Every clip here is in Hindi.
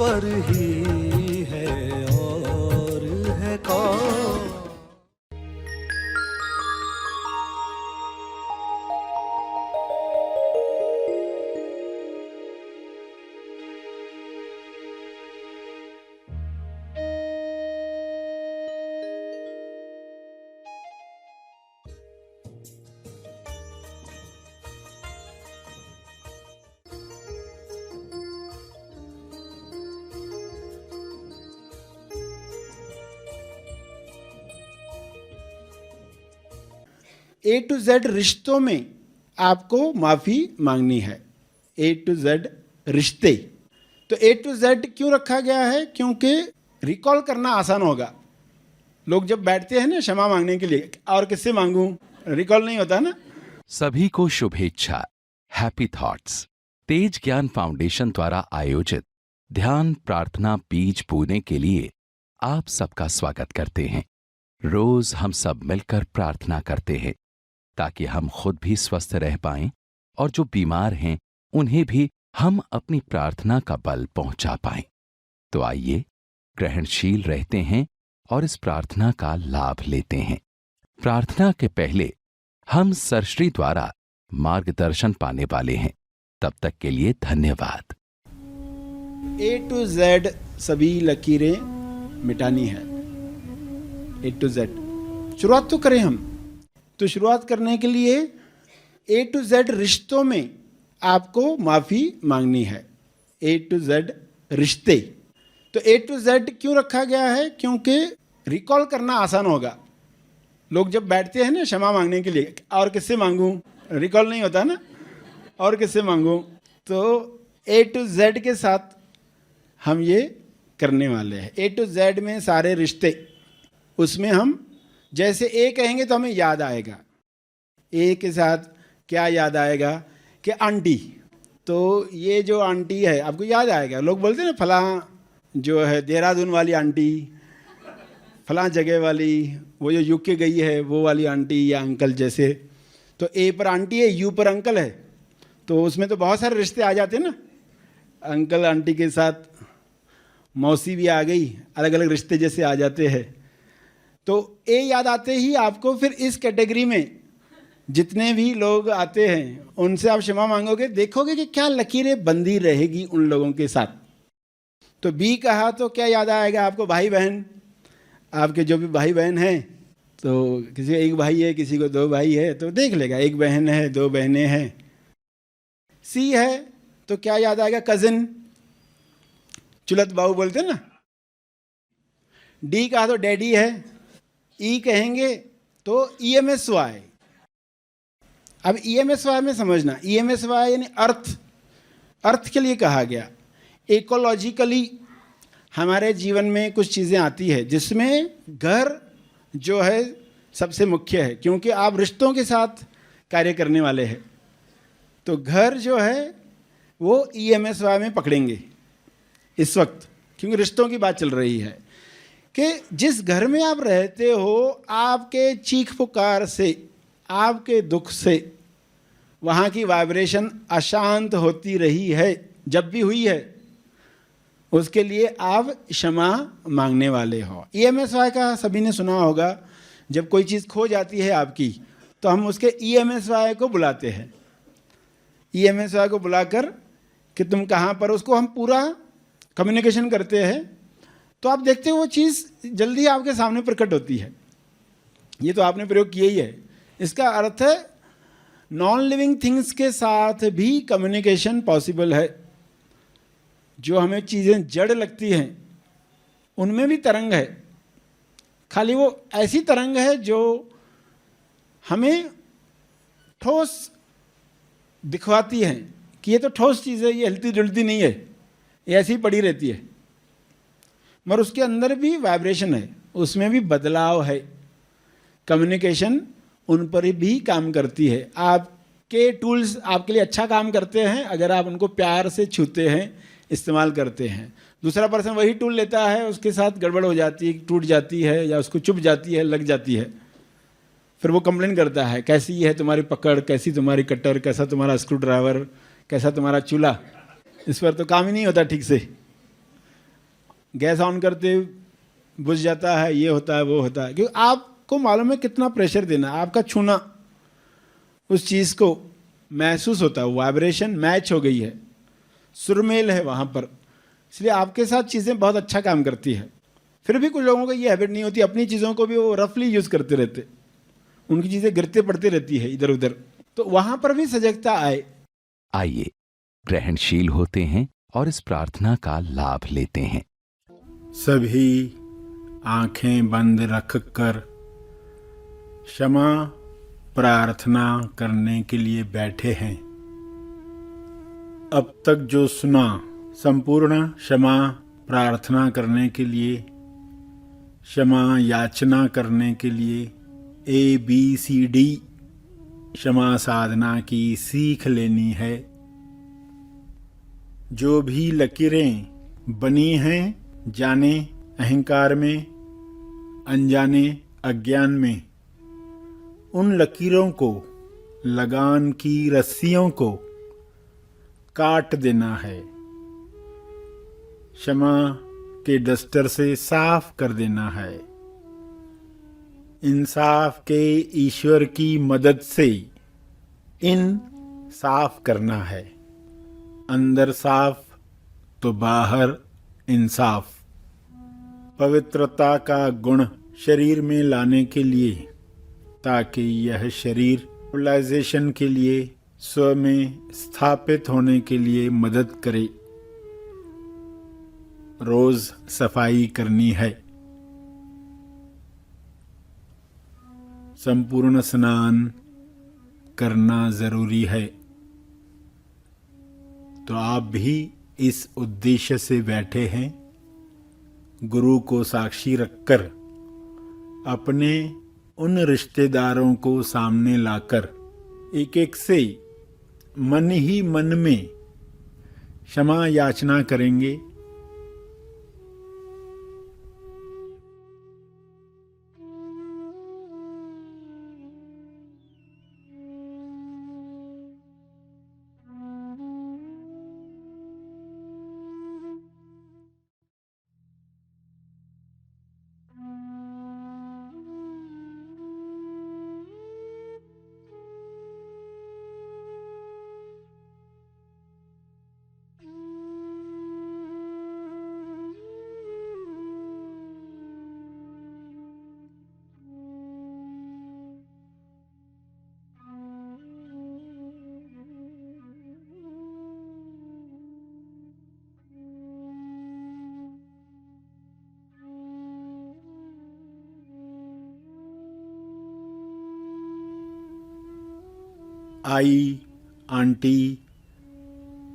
ईश्वर ही है और है कौन। ए टू जेड रिश्तों में आपको माफी मांगनी है। ए टू जेड रिश्ते, तो ए टू जेड क्यों रखा गया है? क्योंकि रिकॉल करना आसान होगा। लोग जब बैठते हैं ना क्षमा मांगने के लिए, और किससे मांगूं, रिकॉल नहीं होता ना। सभी को शुभेच्छा। हैप्पी थॉट्स तेज ज्ञान फाउंडेशन द्वारा आयोजित ध्यान प्रार्थना बीज बोने के लिए आप सबका स्वागत करते हैं। रोज हम सब मिलकर प्रार्थना करते हैं ताकि हम खुद भी स्वस्थ रह पाएं और जो बीमार हैं उन्हें भी हम अपनी प्रार्थना का बल पहुंचा पाएं। तो आइए ग्रहणशील रहते हैं और इस प्रार्थना का लाभ लेते हैं। प्रार्थना के पहले हम सरश्री द्वारा मार्गदर्शन पाने वाले हैं। तब तक के लिए धन्यवाद। ए टू जेड सभी लकीरें मिटानी है। ए टू जेड शुरुआत तो करें हम। तो शुरुआत करने के लिए ए टू जेड रिश्तों में आपको माफी मांगनी है। ए टू जेड रिश्ते, तो ए टू जेड क्यों रखा गया है? क्योंकि रिकॉल करना आसान होगा। लोग जब बैठते हैं ना क्षमा मांगने के लिए, और किससे मांगूं, रिकॉल नहीं होता ना, और किससे मांगूं। तो ए टू जेड के साथ हम ये करने वाले हैं। ए टू जेड में सारे रिश्ते, उसमें हम जैसे ए कहेंगे तो हमें याद आएगा। ए के साथ क्या याद आएगा कि आंटी, तो ये जो आंटी है आपको याद आएगा। लोग बोलते हैं ना फलां जो है देहरादून वाली आंटी, फलां जगह वाली, वो जो यूके गई है वो वाली आंटी या अंकल जैसे। तो ए पर आंटी है, यू पर अंकल है, तो उसमें तो बहुत सारे रिश्ते आ जाते हैं ना। अंकल आंटी के साथ मौसी भी आ गई, अलग अलग रिश्ते जैसे आ जाते हैं। तो ए याद आते ही आपको फिर इस कैटेगरी में जितने भी लोग आते हैं उनसे आप क्षमा मांगोगे, देखोगे कि क्या लकीरें बंधी रहेगी उन लोगों के साथ। तो बी कहा तो क्या याद आएगा आपको? भाई बहन, आपके जो भी भाई बहन हैं, तो किसी को एक भाई है, किसी को दो भाई है, तो देख लेगा एक बहन है, दो बहनें हैं। सी है तो क्या याद आएगा? कजिन, चुलत बाबू बोलते ना। डी कहा तो डैडी है। ई कहेंगे तो EMSY। अब EMSY में समझना, EMSY यानी अर्थ, अर्थ के लिए कहा गया। इकोलॉजिकली हमारे जीवन में कुछ चीज़ें आती है जिसमें घर जो है सबसे मुख्य है, क्योंकि आप रिश्तों के साथ कार्य करने वाले हैं। तो घर जो है वो EMSY में पकड़ेंगे इस वक्त, क्योंकि रिश्तों की बात चल रही है कि जिस घर में आप रहते हो, आपके चीख पुकार से, आपके दुख से वहाँ की वाइब्रेशन अशांत होती रही है, जब भी हुई है, उसके लिए आप क्षमा मांगने वाले हो। EMSY का सभी ने सुना होगा। जब कोई चीज़ खो जाती है आपकी, तो हम उसके EMSY को बुलाते हैं। EMSY को बुलाकर कि तुम कहाँ पर, उसको हम पूरा कम्युनिकेशन करते हैं। तो आप देखते हो वो चीज़ जल्दी आपके सामने प्रकट होती है। ये तो आपने प्रयोग किया ही है। इसका अर्थ है नॉन लिविंग थिंग्स के साथ भी कम्युनिकेशन पॉसिबल है। जो हमें चीज़ें जड़ लगती हैं उनमें भी तरंग है, खाली वो ऐसी तरंग है जो हमें ठोस दिखवाती है कि ये तो ठोस चीज़ है, ये हिलती जुलती नहीं है, ये ऐसी ही पड़ी रहती है। मगर उसके अंदर भी वाइब्रेशन है, उसमें भी बदलाव है। कम्युनिकेशन उन पर भी काम करती है। आपके टूल्स आपके लिए अच्छा काम करते हैं अगर आप उनको प्यार से छूते हैं, इस्तेमाल करते हैं। दूसरा पर्सन वही टूल लेता है, उसके साथ गड़बड़ हो जाती है, टूट जाती है या उसको चुभ जाती है, लग जाती है, फिर वो कंप्लेन करता है कैसी है तुम्हारी पकड़, कैसी तुम्हारी कटर, कैसा तुम्हारा स्क्रू ड्राइवर, कैसा तुम्हारा चूल्हा। इस पर तो काम ही नहीं होता ठीक से। गैस ऑन करते बुझ जाता है, ये होता है वो होता है, क्योंकि आपको मालूम है कितना प्रेशर देना है। आपका छूना उस चीज़ को महसूस होता है, वाइब्रेशन मैच हो गई है, सुरमेल है वहाँ पर, इसलिए आपके साथ चीज़ें बहुत अच्छा काम करती है। फिर भी कुछ लोगों को ये हैबिट नहीं होती, अपनी चीज़ों को भी वो रफली यूज़ करते रहते, उनकी चीज़ें गिरते पड़ती रहती है इधर उधर, तो वहाँ पर भी सजगता आए। आइए ग्रहणशील होते हैं और इस प्रार्थना का लाभ लेते हैं। सभी आंखें बंद रखकर क्षमा प्रार्थना करने के लिए बैठे हैं। अब तक जो सुना, संपूर्ण क्षमा प्रार्थना करने के लिए, क्षमा याचना करने के लिए ABCD क्षमा साधना की सीख लेनी है। जो भी लकीरें बनी हैं जाने अहंकार में, अनजाने अज्ञान में, उन लकीरों को, लगान की रस्सियों को काट देना है, क्षमा के डस्टर से साफ कर देना है। इंसाफ के ईश्वर की मदद से इन साफ करना है। अंदर साफ तो बाहर इंसाफ। पवित्रता का गुण शरीर में लाने के लिए, ताकि यह शरीर रियलाइजेशन के लिए, स्व में स्थापित होने के लिए मदद करे। रोज सफाई करनी है। संपूर्ण स्नान करना जरूरी है। तो आप भी इस उद्देश्य से बैठे हैं, गुरु को साक्षी रखकर, अपने उन रिश्तेदारों को सामने लाकर एक एक से मन ही मन में क्षमा याचना करेंगे। आई, आंटी,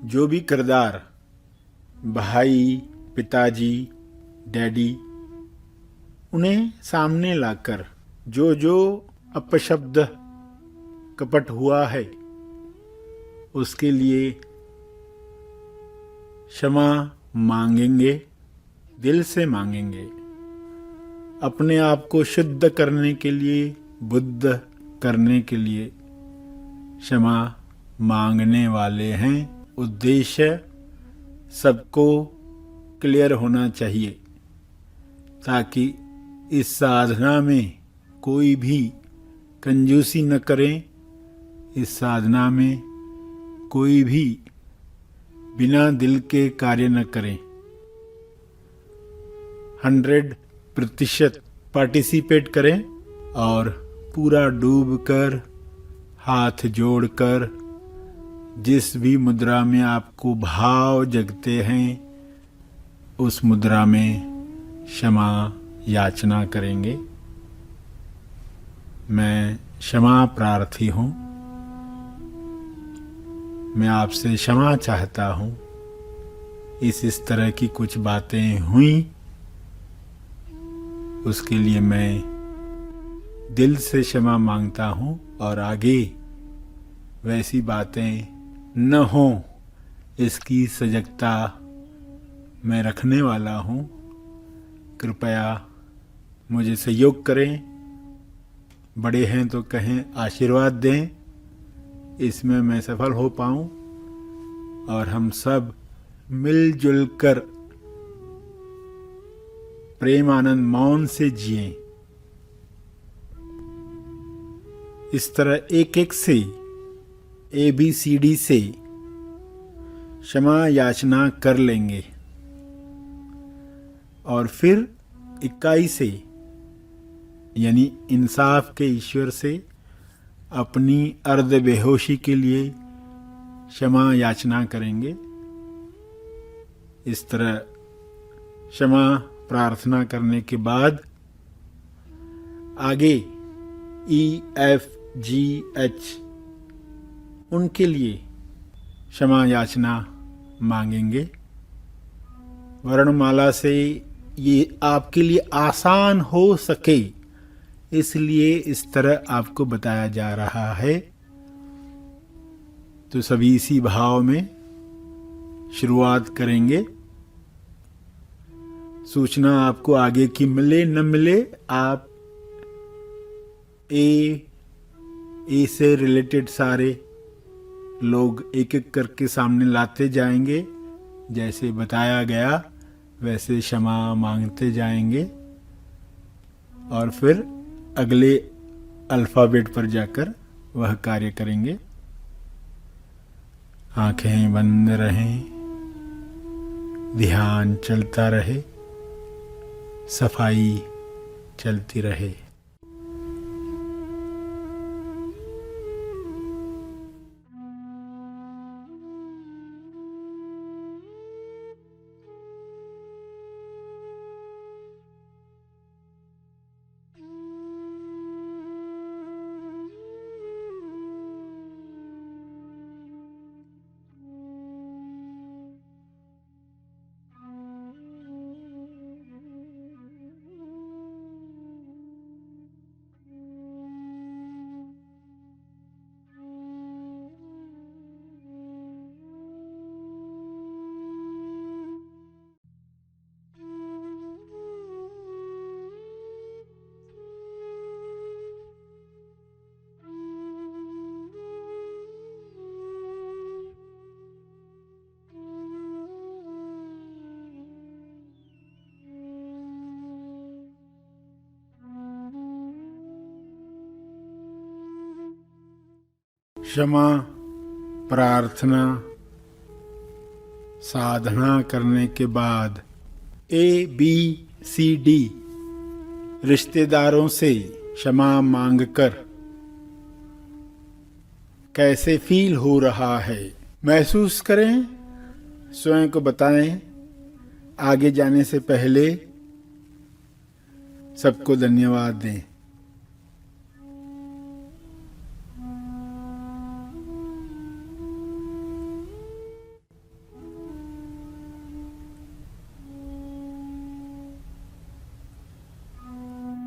जो भी किरदार, भाई, पिताजी, डैडी, उन्हें सामने लाकर जो जो अपशब्द कपट हुआ है उसके लिए क्षमा मांगेंगे, दिल से मांगेंगे। अपने आप को शुद्ध करने के लिए, बुद्ध करने के लिए क्षमा मांगने वाले हैं। उद्देश्य सबको क्लियर होना चाहिए, ताकि इस साधना में कोई भी कंजूसी न करें, इस साधना में कोई भी बिना दिल के कार्य न करें। 100% पार्टिसिपेट करें और पूरा डूब कर, हाथ जोड़कर, जिस भी मुद्रा में आपको भाव जगते हैं उस मुद्रा में क्षमा याचना करेंगे। मैं क्षमा प्रार्थी हूँ, मैं आपसे क्षमा चाहता हूँ। इस तरह की कुछ बातें हुई, उसके लिए मैं दिल से क्षमा मांगता हूँ और आगे वैसी बातें न हों इसकी सजगता मैं रखने वाला हूँ। कृपया मुझे सहयोग करें, बड़े हैं तो कहें आशीर्वाद दें, इसमें मैं सफल हो पाऊँ और हम सब मिलजुल कर प्रेम आनंद मौन से जिएं। इस तरह एक एक से ABCD से क्षमा याचना कर लेंगे और फिर इकाई से यानी इंसाफ के ईश्वर से अपनी अर्ध बेहोशी के लिए क्षमा याचना करेंगे। इस तरह क्षमा प्रार्थना करने के बाद आगे EFGH उनके लिए क्षमा याचना मांगेंगे। वर्णमाला से ये आपके लिए आसान हो सके इसलिए इस तरह आपको बताया जा रहा है। तो सभी इसी भाव में शुरुआत करेंगे। सूचना आपको आगे की मिले न मिले, आप ए से रिलेटेड सारे लोग एक एक करके सामने लाते जाएंगे। जैसे बताया गया वैसे क्षमा मांगते जाएंगे और फिर अगले अल्फ़ाबेट पर जाकर वह कार्य करेंगे। आंखें बंद रहें, ध्यान चलता रहे, सफाई चलती रहे। क्षमा प्रार्थना साधना करने के बाद ABCD रिश्तेदारों से क्षमा मांगकर कैसे फील हो रहा है महसूस करें, स्वयं को बताएं। आगे जाने से पहले सबको धन्यवाद दें।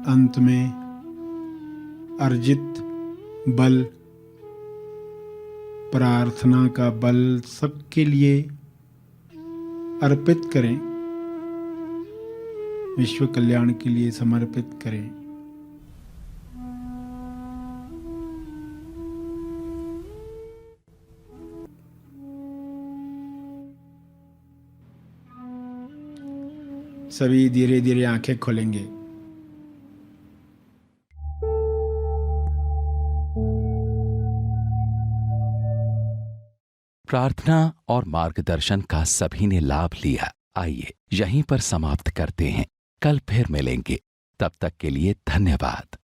अंत में अर्जित बल, प्रार्थना का बल सबके लिए अर्पित करें, विश्व कल्याण के लिए समर्पित करें। सभी धीरे धीरे आंखें खोलेंगे। प्रार्थना और मार्गदर्शन का सभी ने लाभ लिया। आइए यहीं पर समाप्त करते हैं। कल फिर मिलेंगे। तब तक के लिए धन्यवाद।